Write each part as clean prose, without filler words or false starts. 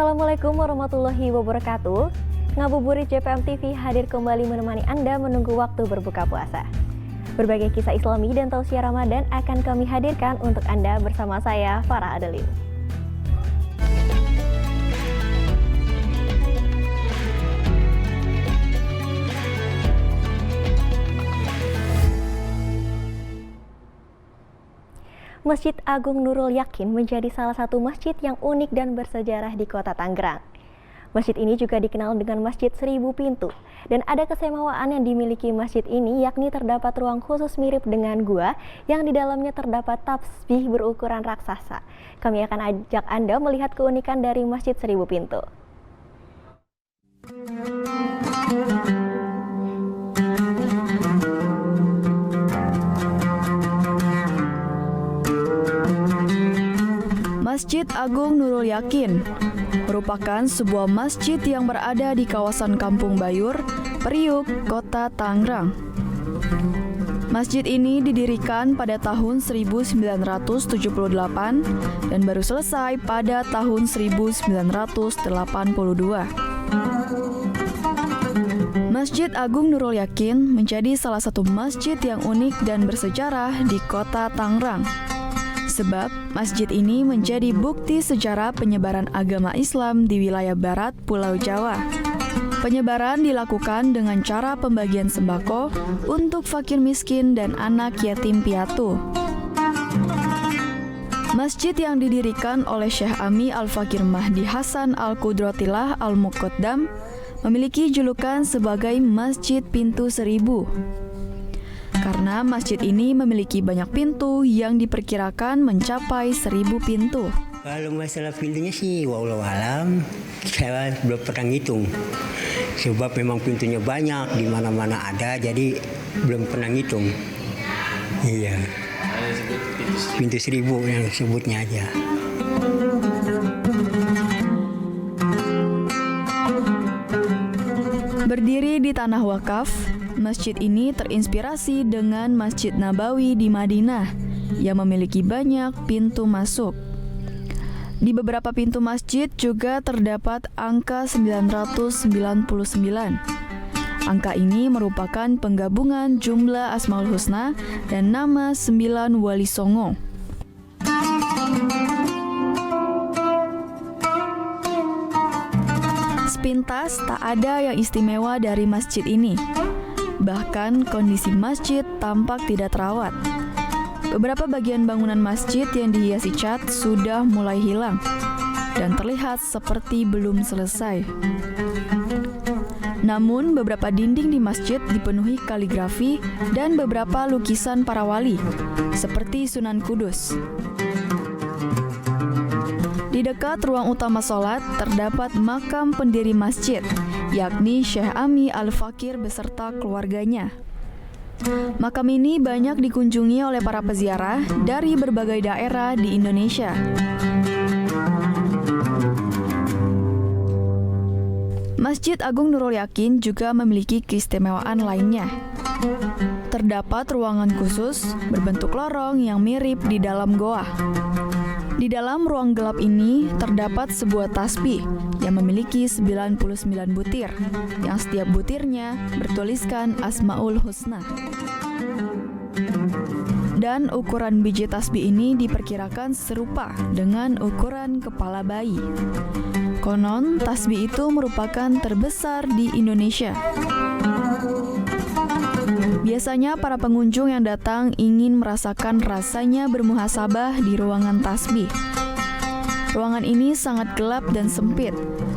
Assalamualaikum warahmatullahi wabarakatuh. Ngabuburit JPM TV hadir kembali menemani Anda menunggu waktu berbuka puasa. Berbagai kisah Islami dan tausiah Ramadan akan kami hadirkan untuk Anda bersama saya, Farah Adelim. Masjid Agung Nurul Yakin menjadi salah satu masjid yang unik dan bersejarah di kota Tangerang. Masjid ini juga dikenal dengan Masjid Seribu Pintu, dan ada keistimewaan yang dimiliki masjid ini, yakni terdapat ruang khusus mirip dengan gua yang di dalamnya terdapat tasbih berukuran raksasa. Kami akan ajak Anda melihat keunikan dari Masjid Seribu Pintu. Masjid Agung Nurul Yakin merupakan sebuah masjid yang berada di kawasan Kampung Bayur, Priuk, Kota Tangerang. Masjid ini didirikan pada tahun 1978 dan baru selesai pada tahun 1982. Masjid Agung Nurul Yakin menjadi salah satu masjid yang unik dan bersejarah di Kota Tangerang. Sebab masjid ini menjadi bukti sejarah penyebaran agama Islam di wilayah barat Pulau Jawa. Penyebaran dilakukan dengan cara pembagian sembako untuk fakir miskin dan anak yatim piatu. Masjid yang didirikan oleh Syekh Ami Al-Fakir Mahdi Hasan Al-Qudratillah Al-Muqaddam memiliki julukan sebagai Masjid Pintu Seribu. Karena masjid ini memiliki banyak pintu yang diperkirakan mencapai 1000 pintu. Kalau masalah pintunya sih, wallahualam, saya belum pernah ngitung. Sebab memang pintunya banyak, di mana-mana ada, jadi belum pernah ngitung. Iya. Pintu 1000 yang sebutnya aja. Berdiri di tanah wakaf, masjid ini terinspirasi dengan Masjid Nabawi di Madinah yang memiliki banyak pintu masuk. Di beberapa pintu masjid juga terdapat angka 999. Angka ini merupakan penggabungan jumlah Asmaul Husna dan nama 9 Wali Songo. Sepintas tak ada yang istimewa dari masjid ini. Bahkan kondisi masjid tampak tidak terawat. Beberapa bagian bangunan masjid yang dihiasi cat sudah mulai hilang dan terlihat seperti belum selesai. Namun beberapa dinding di masjid dipenuhi kaligrafi dan beberapa lukisan para wali, seperti Sunan Kudus. Di dekat ruang utama sholat terdapat makam pendiri masjid, yakni Syekh Ami Al-Fakir beserta keluarganya. Makam ini banyak dikunjungi oleh para peziarah dari berbagai daerah di Indonesia. Masjid Agung Nurul Yakin juga memiliki keistimewaan lainnya. Terdapat ruangan khusus berbentuk lorong yang mirip di dalam goa. Di dalam ruang gelap ini terdapat sebuah tasbih yang memiliki 99 butir, yang setiap butirnya bertuliskan Asmaul Husna. Dan ukuran biji tasbih ini diperkirakan serupa dengan ukuran kepala bayi. Konon, tasbih itu merupakan terbesar di Indonesia. Biasanya para pengunjung yang datang ingin merasakan rasanya bermuhasabah di ruangan tasbih. Ruangan ini sangat gelap dan sempit,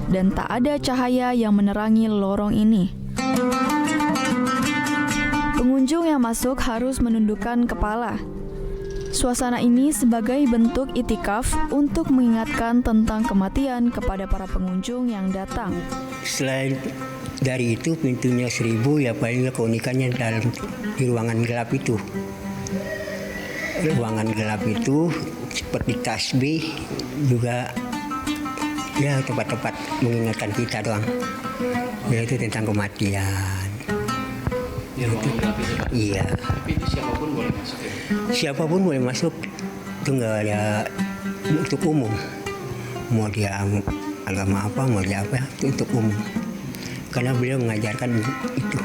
dan tak ada cahaya yang menerangi lorong ini. Pengunjung yang masuk harus menundukkan kepala. Suasana ini sebagai bentuk itikaf untuk mengingatkan tentang kematian kepada para pengunjung yang datang. Selain dari itu pintunya 1000, ya paling keunikannya di ruangan gelap itu. Ruangan gelap itu seperti tasbih juga, ya tempat-tempat mengingatkan kita doang. Yaitu tentang kematian. Di ruangan gelap itu, Pak? Iya. Tapi itu siapapun boleh masuk ya? Siapapun boleh masuk, itu nggak ada untuk umum. Mau dia agama apa, mau apa, itu untuk umum. Karena beliau mengajarkan itu.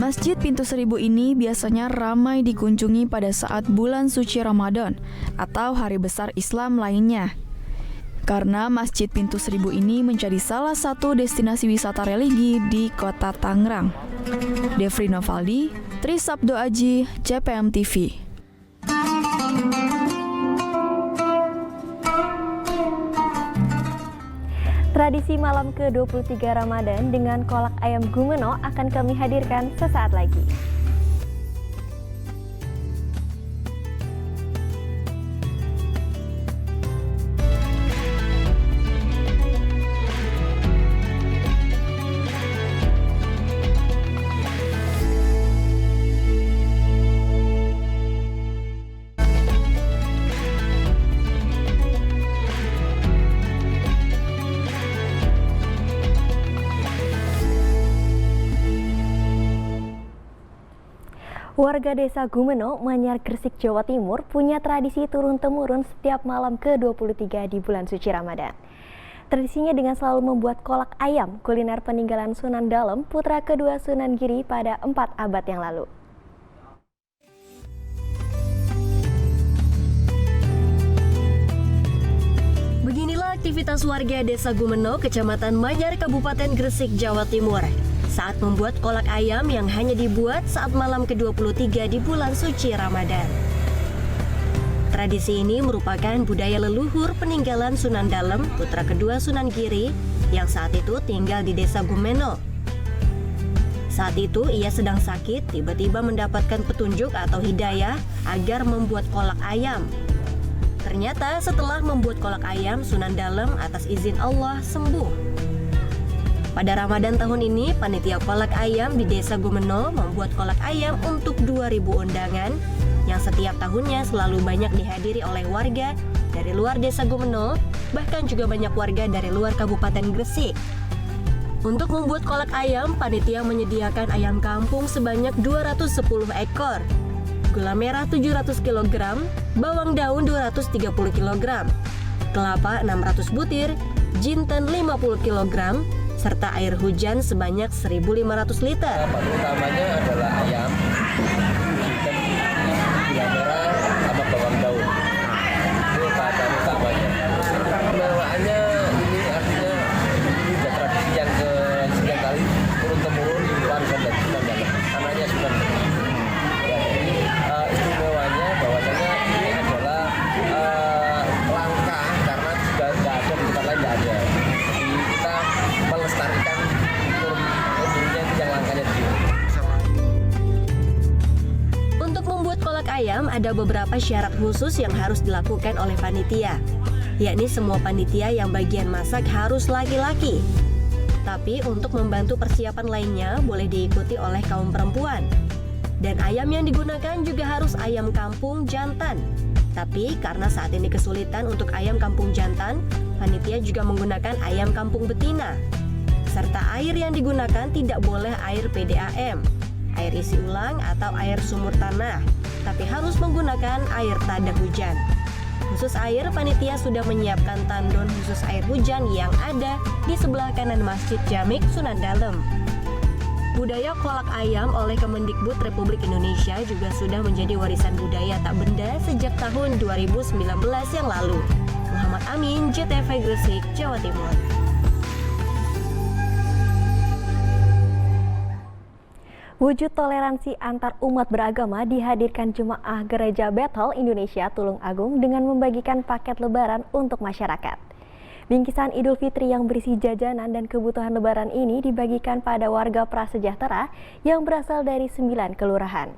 Masjid Pintu Seribu ini biasanya ramai dikunjungi pada saat bulan suci Ramadan atau hari besar Islam lainnya. Karena Masjid Pintu Seribu ini menjadi salah satu destinasi wisata religi di Kota Tangerang. Devri Novaldi, Trisabdo Aji, JPM TV. Tradisi malam ke-23 Ramadan dengan kolak ayam Gumeno akan kami hadirkan sesaat lagi. Warga desa Gumeno, Manyar, Gresik, Jawa Timur punya tradisi turun-temurun setiap malam ke-23 di bulan suci Ramadan. Tradisinya dengan selalu membuat kolak ayam, kuliner peninggalan Sunan Dalem, putra kedua Sunan Giri pada 4 abad yang lalu. Beginilah aktivitas warga desa Gumeno, Kecamatan Manyar, Kabupaten Gresik, Jawa Timur, saat membuat kolak ayam yang hanya dibuat saat malam ke-23 di bulan suci Ramadan. Tradisi ini merupakan budaya leluhur peninggalan Sunan Dalem, putra kedua Sunan Giri, yang saat itu tinggal di desa Gumeno. Saat itu ia sedang sakit, tiba-tiba mendapatkan petunjuk atau hidayah agar membuat kolak ayam. Ternyata setelah membuat kolak ayam, Sunan Dalem atas izin Allah sembuh. Pada Ramadan tahun ini, panitia kolak ayam di desa Gumeno membuat kolak ayam untuk 2.000 undangan yang setiap tahunnya selalu banyak dihadiri oleh warga dari luar desa Gumeno, bahkan juga banyak warga dari luar Kabupaten Gresik. Untuk membuat kolak ayam, panitia menyediakan ayam kampung sebanyak 210 ekor, gula merah 700 kg, bawang daun 230 kg, kelapa 600 butir, jinten 50 kg, serta air hujan sebanyak 1.500 liter. Bahan utamanya adalah ayam, jinten, gula merah, sama bawang daun. Itu bahan utamanya. Pemewaannya ini artinya ini sudah tradisi yang kesekian kali turun-temurun di warisan dari Sunan Dalem. Anaknya Sunan Dalem. Ya, jadi istimewanya bahwasanya ini adalah langka karena sudah tidak ada di tempat lain, tidak ada. Jadi kita melestarikan turun-temurunnya yang langkanya di sini. Untuk membuat kolak ayam ada beberapa syarat khusus yang harus dilakukan oleh panitia, yakni semua panitia yang bagian masak harus laki-laki. Tapi untuk membantu persiapan lainnya boleh diikuti oleh kaum perempuan. Dan ayam yang digunakan juga harus ayam kampung jantan. Tapi karena saat ini kesulitan untuk ayam kampung jantan, panitia juga menggunakan ayam kampung betina. Serta air yang digunakan tidak boleh air PDAM, air isi ulang atau air sumur tanah, tapi harus menggunakan air tada hujan. Khusus air, panitia sudah menyiapkan tandon khusus air hujan yang ada di sebelah kanan Masjid Jamik Sunan Dalem. Budaya kolak ayam oleh Kemendikbud Republik Indonesia juga sudah menjadi warisan budaya tak benda sejak tahun 2019 yang lalu. Muhammad Amin, JTV Gresik, Jawa Timur. Wujud toleransi antar umat beragama dihadirkan Jemaah Gereja Bethel Indonesia Tulung Agung dengan membagikan paket lebaran untuk masyarakat. Bingkisan Idul Fitri yang berisi jajanan dan kebutuhan lebaran ini dibagikan pada warga prasejahtera yang berasal dari 9 kelurahan.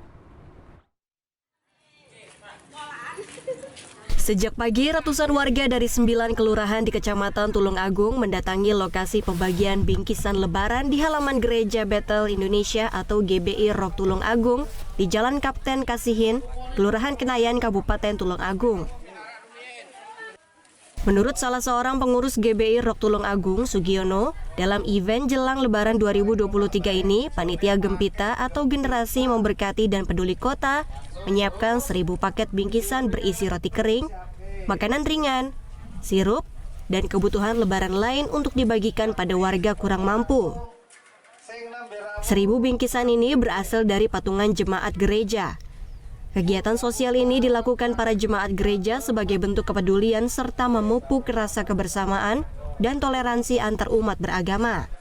Sejak pagi, ratusan warga dari 9 kelurahan di Kecamatan Tulung Agung mendatangi lokasi pembagian bingkisan lebaran di halaman Gereja Bethel Indonesia atau GBI Rok Tulung Agung di Jalan Kapten Kasihin, Kelurahan Kenayan, Kabupaten Tulung Agung. Menurut salah seorang pengurus GBI Rok Tulung Agung, Sugiono, Dalam event jelang Lebaran 2023 ini, Panitia Gempita atau Generasi Memberkati dan Peduli Kota menyiapkan 1.000 paket bingkisan berisi roti kering, makanan ringan, sirup, dan kebutuhan Lebaran lain untuk dibagikan pada warga kurang mampu. 1.000 bingkisan ini berasal dari patungan jemaat gereja. Kegiatan sosial ini dilakukan para jemaat gereja sebagai bentuk kepedulian serta memupuk rasa kebersamaan dan toleransi antar umat beragama.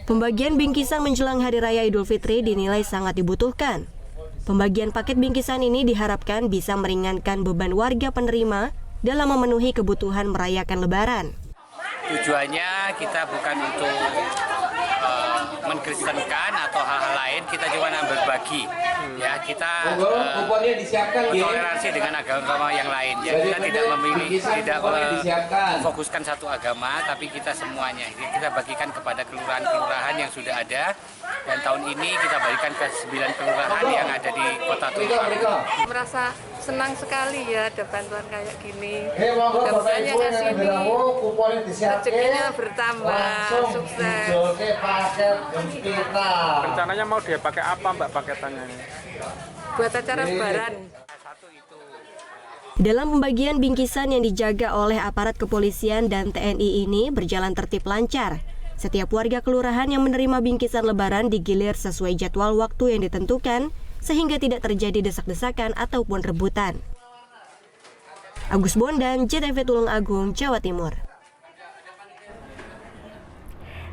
Pembagian bingkisan menjelang Hari Raya Idul Fitri dinilai sangat dibutuhkan. Pembagian paket bingkisan ini diharapkan bisa meringankan beban warga penerima dalam memenuhi kebutuhan merayakan Lebaran. Tujuannya kita bukan untuk mengkristenkan atau hal-hal lain, kita cuma berbagi. Ya, kita toleransi dengan agama yang lain. Ya, kita tidak memilih, tidak fokuskan satu agama, tapi kita semuanya. Kita bagikan kepada kelurahan-kelurahan yang sudah ada. Dan tahun ini kita bagikan ke 9 kelurahan yang ada di Kota Tulungagung. Merasa senang sekali ya ada bantuan kayak gini. Mudah-mudahan yang kesini rezekinya bertambah, sukses. Rencananya mau dia pakai apa Mbak paketannya? Buat acara Lebaran. Dalam pembagian bingkisan yang dijaga oleh aparat kepolisian dan TNI ini berjalan tertib lancar. Setiap warga kelurahan yang menerima bingkisan Lebaran digilir sesuai jadwal waktu yang ditentukan, sehingga tidak terjadi desak-desakan ataupun rebutan. Agus Bondan, JTV Tulungagung, Jawa Timur.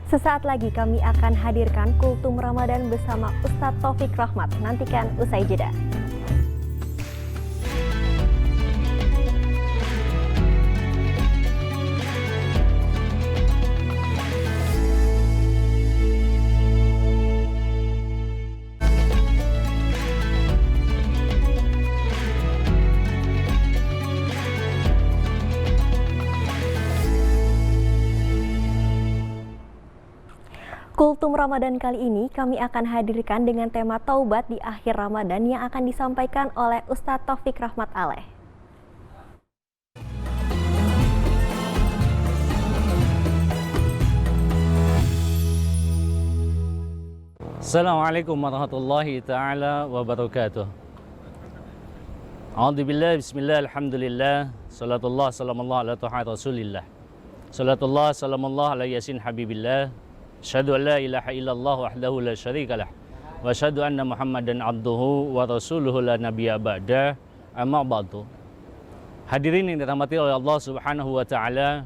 Sesaat lagi kami akan hadirkan Kultum Ramadan bersama Ustadz Taufik Rahmat. Nantikan usai jeda. Kultum Ramadan kali ini kami akan hadirkan dengan tema Taubat di akhir Ramadan yang akan disampaikan oleh Ustadz Taufik Rahmat Aleh. Assalamualaikum warahmatullahi ta'ala wabarakatuh. A'udzubillah, bismillah, alhamdulillah, salatullah, salamallah ala tuhat rasulillah. Salatullah, salamallah ala yasin habibillah. Asyhadu an la ilaha illallah wahdahu la syarika lah. Wa asyhadu anna Muhammadan abduhu wa rasuluhu la nabiyya ba'da. Amma ba'du. Hadirin yang dirahmati oleh Allah Subhanahu wa taala,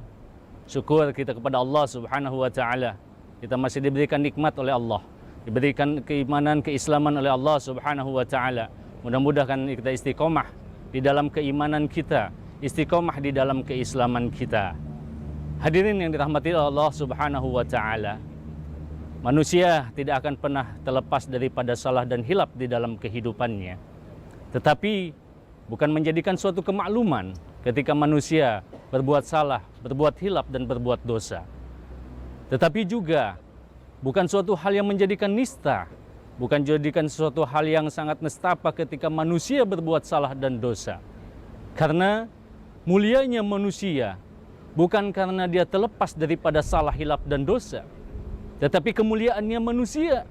syukur kita kepada Allah Subhanahu wa taala. Kita masih diberikan nikmat oleh Allah, diberikan keimanan, keislaman oleh Allah Subhanahu wa taala. Mudah-mudahan kita istiqomah di dalam keimanan kita, istiqomah di dalam keislaman kita. Hadirin yang dirahmati oleh Allah Subhanahu wa taala. Manusia tidak akan pernah terlepas daripada salah dan hilap di dalam kehidupannya. Tetapi bukan menjadikan suatu kemakluman ketika manusia berbuat salah, berbuat hilap dan berbuat dosa. Tetapi juga bukan suatu hal yang menjadikan nista, bukan menjadikan suatu hal yang sangat nestapa ketika manusia berbuat salah dan dosa. Karena mulianya manusia bukan karena dia terlepas daripada salah, hilap dan dosa, tetapi kemuliaannya manusia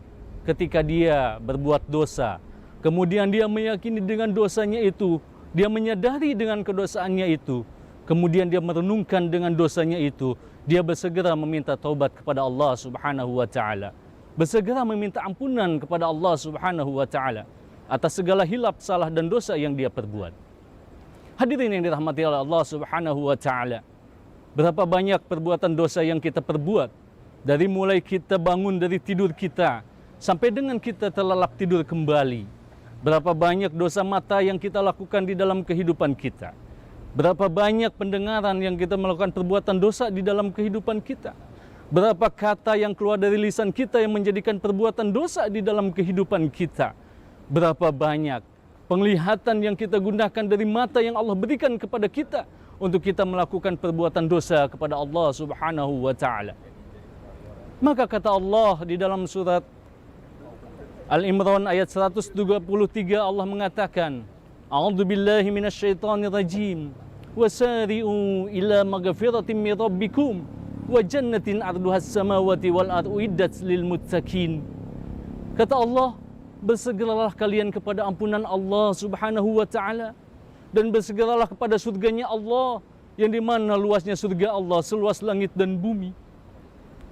ketika dia berbuat dosa, kemudian dia meyakini dengan dosanya itu, dia menyadari dengan kedosaannya itu, kemudian dia merenungkan dengan dosanya itu, dia bersegera meminta taubat kepada Allah Subhanahu wa taala, bersegera meminta ampunan kepada Allah Subhanahu wa taala atas segala hilap, salah dan dosa yang dia perbuat. Hadirin yang dirahmati oleh Allah Subhanahu wa taala, berapa banyak perbuatan dosa yang kita perbuat, dari mulai kita bangun dari tidur kita sampai dengan kita terlelap tidur kembali. Berapa banyak dosa mata yang kita lakukan di dalam kehidupan kita. Berapa banyak pendengaran yang kita melakukan perbuatan dosa di dalam kehidupan kita. Berapa kata yang keluar dari lisan kita yang menjadikan perbuatan dosa di dalam kehidupan kita. Berapa banyak penglihatan yang kita gunakan dari mata yang Allah berikan kepada kita untuk kita melakukan perbuatan dosa kepada Allah Subhanahu wa taala. Maka kata Allah di dalam surat Al-Imran ayat 133, Allah mengatakan, A'udzubillahi minasyaitonirrajim, wasari'u ila maghfiratin min rabbikum wa jannatin 'arduhas samawati wal ardu uiddat lil muttaqin. Kata Allah, bersegeralah kalian kepada ampunan Allah Subhanahu wa taala dan bersegeralah kepada surganya Allah yang di mana luasnya surga Allah seluas langit dan bumi.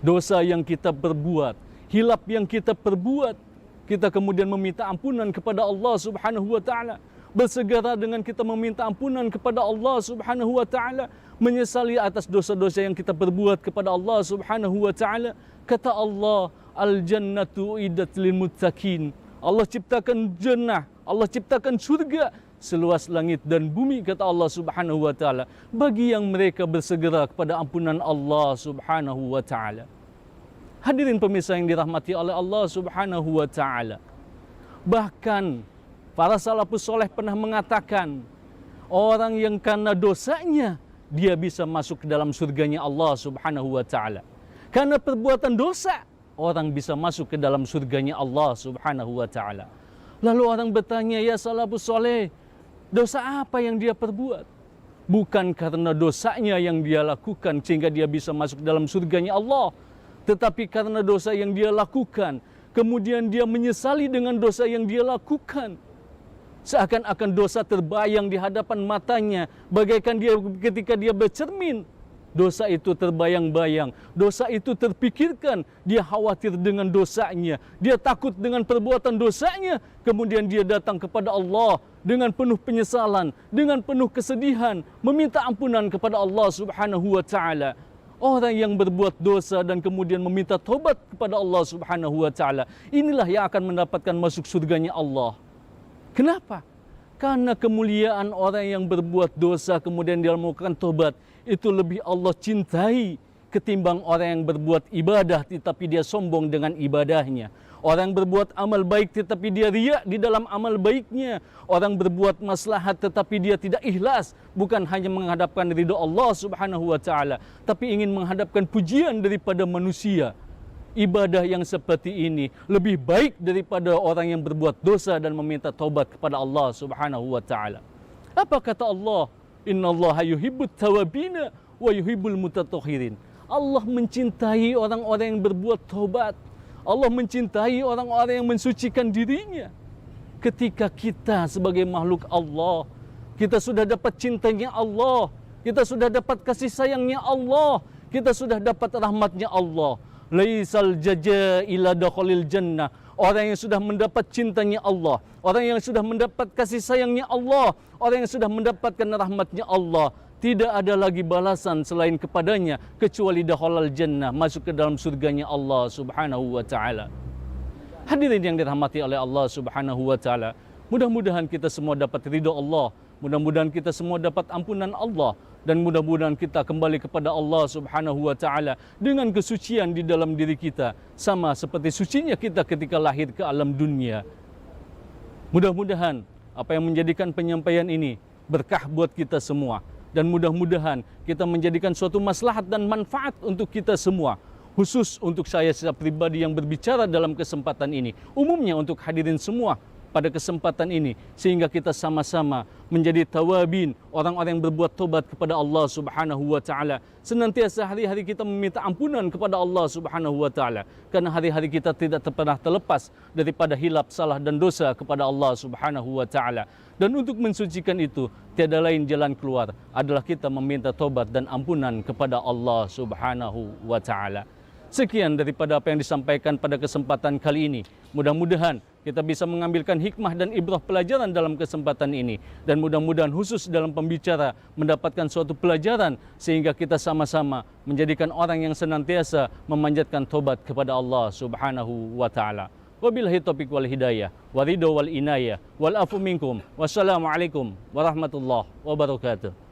Dosa yang kita perbuat, hilap yang kita perbuat, kita kemudian meminta ampunan kepada Allah Subhanahu wa taala. Bersegera dengan kita meminta ampunan kepada Allah Subhanahu wa taala, menyesali atas dosa-dosa yang kita perbuat kepada Allah Subhanahu wa taala. Kata Allah, al-jannatu uiddat lil muttaqin. Allah ciptakan jannah, Allah ciptakan surga seluas langit dan bumi, kata Allah Subhanahu wa taala, bagi yang mereka bersegera kepada ampunan Allah Subhanahu wa taala. Hadirin pemirsa yang dirahmati oleh Allah Subhanahu wa taala. Bahkan para salafus soleh pernah mengatakan, orang yang karena dosanya dia bisa masuk ke dalam surganya Allah Subhanahu wa taala. Karena perbuatan dosa, orang bisa masuk ke dalam surganya Allah Subhanahu wa taala. Lalu orang bertanya, ya salafus soleh, dosa apa yang dia perbuat? Bukan karena dosanya yang dia lakukan sehingga dia bisa masuk dalam surganya Allah, tetapi karena dosa yang dia lakukan, kemudian dia menyesali dengan dosa yang dia lakukan. Seakan-akan dosa terbayang di hadapan matanya, bagaikan dia ketika dia bercermin. Dosa itu terbayang-bayang, dosa itu terpikirkan, dia khawatir dengan dosanya, dia takut dengan perbuatan dosanya, kemudian dia datang kepada Allah dengan penuh penyesalan, dengan penuh kesedihan, meminta ampunan kepada Allah Subhanahu wa taala. Orang yang berbuat dosa dan kemudian meminta taubat kepada Allah Subhanahu wa taala, inilah yang akan mendapatkan masuk surganya Allah. Kenapa? Karena kemuliaan orang yang berbuat dosa kemudian dia melakukan taubat itu lebih Allah cintai ketimbang orang yang berbuat ibadah tetapi dia sombong dengan ibadahnya. Orang berbuat amal baik tetapi dia riya di dalam amal baiknya. Orang berbuat maslahat tetapi dia tidak ikhlas, bukan hanya menghadapkan ridha Allah Subhanahu wa taala, tapi ingin menghadapkan pujian daripada manusia. Ibadah yang seperti ini lebih baik daripada orang yang berbuat dosa dan meminta taubat kepada Allah Subhanahu wa taala. Apa kata Allah? Innallaha yuhibbut tawabina wa yuhibbul mutatahhirin. Allah mencintai orang-orang yang berbuat taubat. Allah mencintai orang-orang yang mensucikan dirinya. Ketika kita sebagai makhluk Allah, kita sudah dapat cintanya Allah, kita sudah dapat kasih sayangnya Allah, kita sudah dapat rahmatnya Allah. Laisal jaja ila dakhalil jannah. Orang yang sudah mendapat cintanya Allah, orang yang sudah mendapat kasih sayangnya Allah, orang yang sudah mendapatkan rahmatnya Allah, tidak ada lagi balasan selain kepadanya kecuali dakhalal jannah, masuk ke dalam surganya Allah Subhanahu wa taala. Hadirin yang dirahmati oleh Allah Subhanahu wa taala, mudah-mudahan kita semua dapat ridha Allah, mudah-mudahan kita semua dapat ampunan Allah, dan mudah-mudahan kita kembali kepada Allah Subhanahu wa taala dengan kesucian di dalam diri kita, sama seperti sucinya kita ketika lahir ke alam dunia. Mudah-mudahan apa yang menjadikan penyampaian ini berkah buat kita semua, dan mudah-mudahan kita menjadikan suatu maslahat dan manfaat untuk kita semua, khusus untuk saya secara pribadi yang berbicara dalam kesempatan ini, umumnya untuk hadirin semua pada kesempatan ini, sehingga kita sama-sama menjadi tawabin, orang-orang yang berbuat tobat kepada Allah Subhanahu wa taala. Senantiasa hari-hari kita meminta ampunan kepada Allah Subhanahu wa taala, karena hari-hari kita tidak pernah terlepas daripada hilap, salah dan dosa kepada Allah Subhanahu wa taala. Dan untuk mensucikan itu, tiada lain jalan keluar adalah kita meminta tobat dan ampunan kepada Allah Subhanahu wa taala. Sekian daripada apa yang disampaikan pada kesempatan kali ini. Mudah-mudahan kita bisa mengambilkan hikmah dan ibrah pelajaran dalam kesempatan ini. Dan mudah-mudahan khusus dalam pembicara mendapatkan suatu pelajaran sehingga kita sama-sama menjadikan orang yang senantiasa memanjatkan tobat kepada Allah Subhanahu wa taala. Wabillahi taufiq wal hidayah, waridho wal inayah, wal afu minkum. Wassalamualaikum warahmatullahi wabarakatuh.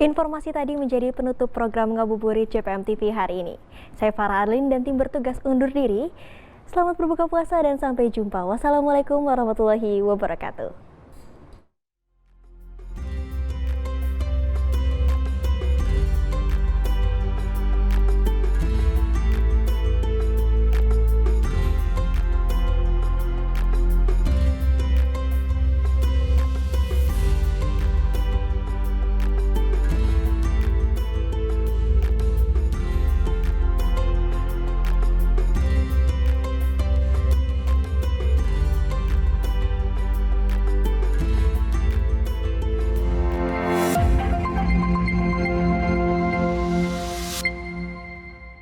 Informasi tadi menjadi penutup program Ngabuburit JPM TV hari ini. Saya Farah Arlin dan tim bertugas undur diri. Selamat berbuka puasa dan sampai jumpa. Wassalamualaikum warahmatullahi wabarakatuh.